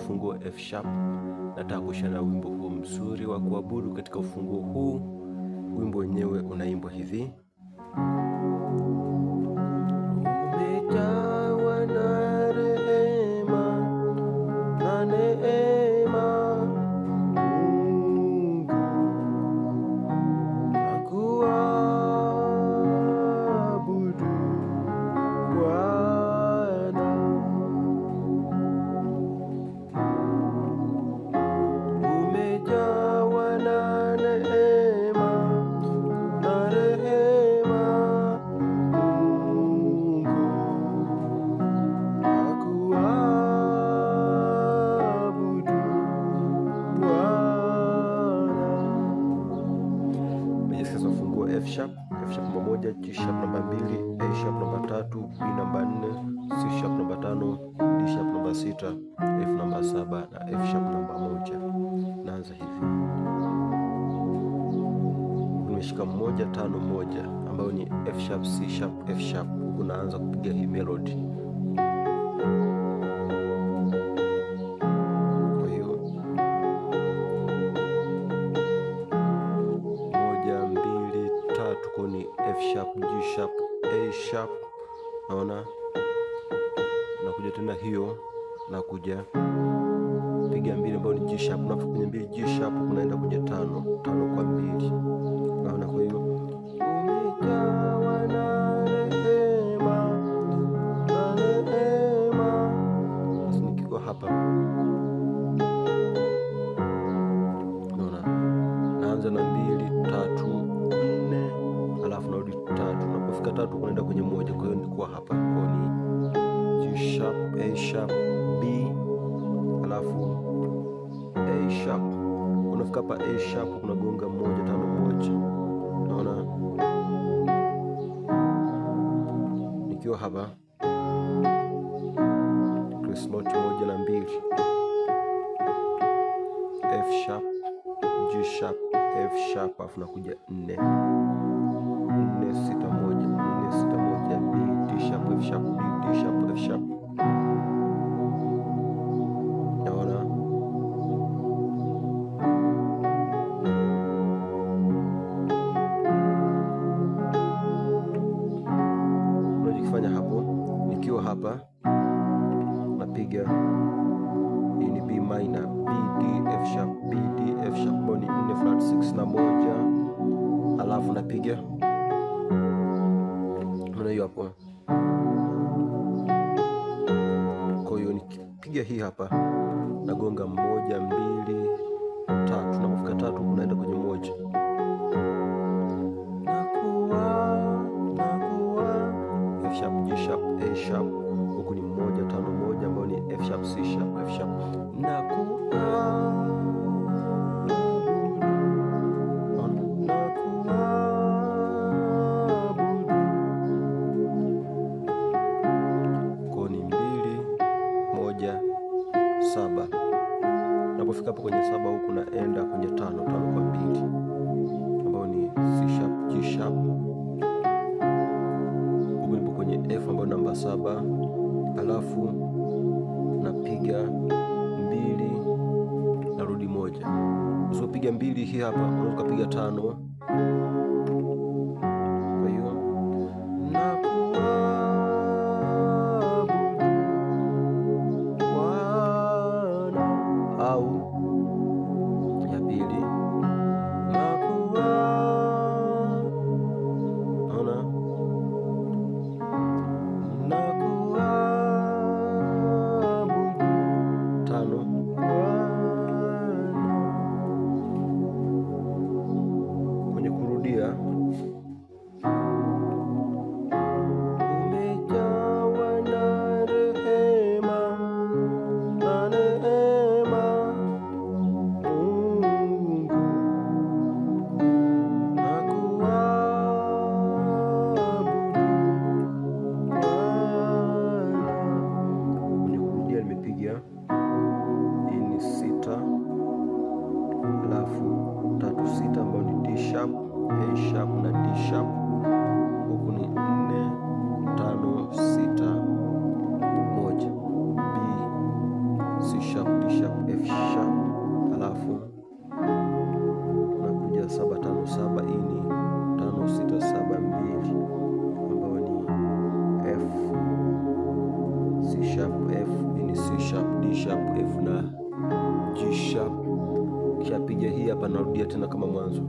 ufunguo F sharp. Nataka kushana wimbo huu mzuri wa kuabudu katika ufunguo huu. Wimbo wenyewe unaimbwa hivi: umejawa na rehema na neema, Mungu nakuabudu Bwana. Umejawa na neema na rehema, Mungu nakuabudu Bwana. Sasa funguo F sharp namba 1, G sharp namba 2, A sharp namba 3, B namba 4, C sharp namba 5, D sharp namba 6, F namba 7 na F sharp namba 1. Naanza hivi, nimeshika 1 5 1 ambayo ni F sharp, C sharp, F sharp. Huku naanza kupiga hii melody. Kwa hiyo 1 2 3 kwa ni F sharp, G sharp, A sharp. Naona nakuja tena hiyo, nakuja piga 2 ambayo ni G sharp. Unapo kwenye 2 G sharp unaenda kwenye 5 kwa 2. Naona kwa hiyo umejawa na rehema na neema. Basi nikiwa hapa, naona naanza na 2 3 4, alafu narudi 3. Unapofika 3 unaenda kwenye 1. Kwa hiyo nilikuwa hapa kwa ni G sharp, A sharp, B, alafu A sharp. Unafika hapa A sharp unagonga 1 5 1. Naona nikiwa hapa Chris note 1 na 2, F sharp, G sharp, F sharp, alafu nakuja 4 4 6 1 4 6 1, B, D sharp, F sharp, B, D sharp, F sharp. Naona unajifanya hapo. Nikiwa hapa napiga hii ni B minor, B D F sharp, B D F sharp, boni 4 flat 6 na 1, alafu napiga na hiyo hapo. Kwa hiyo nikipiga hii hapa nagonga 1 2 3, napofika 3 unaenda kwenye 1. Nakuwa F sharp, G sharp, A sharp. Huku ni 1 5 1 ambayo ni F sharp, C sharp, F sharp. Kwa ni 2 1 7. Napofika hapo kwenye 7 huku naenda kwenye 5 5 kwa 2 ambayo ni C sharp, G sharp. Huku nipo kwenye F ambayo namba 7, alafu napiga 2 narudi 1. Usipopiga 2 hii hapa unaweza kupiga 5. Kwa hiyo au ya pili naona tano. Kwenye kurudia umejawa na rehema na neema, Mungu nakuabudu Bwana. Kwenye kurudia nimepiga hii ni 6, alafu 3 6 ambayo ni D sharp, A sharp na D sharp. Huku ni 4 5 6 1, B, C sharp, D sharp. 5 7. Hii ni 5 6 7 2 ambayo ni F, C sharp F. Hii ni C sharp, D sharp, F na G sharp. Kisha piga hii hapa, narudia tena kama mwanzo.